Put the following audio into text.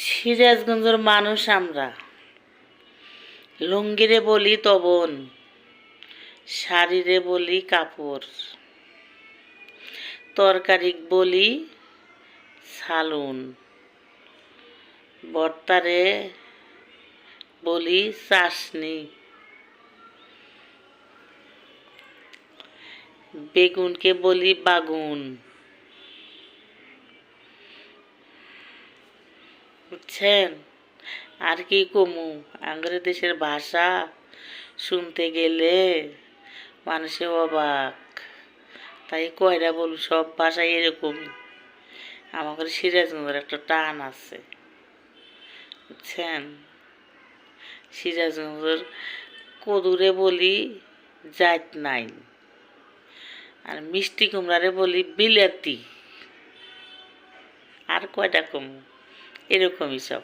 সিরাজগঞ্জের মানুষ আমরা। লুঙ্গিরে বলি তবন, শাড়িরে বলি কাপড়, তরকারি বলি সালুন, ভর্তারে বলি চাশনি, বেগুনকে বলি বাগুন। বুঝছেন? আর কি কমু? আঙ্গুর দেশের ভাষা শুনতে গেলে মানুষে অবাক। তাই কয়টা বলু, সব ভাষাই এরকমই। আমাদের সিরাজগঞ্জের একটা টান আছে, বুঝছেন? সিরাজগঞ্জের কদুরে বলি জাত নাই, আর মিষ্টি কুমড়ারে বলি বিলাতি। আর কয়টা কমু? এরকমই সব।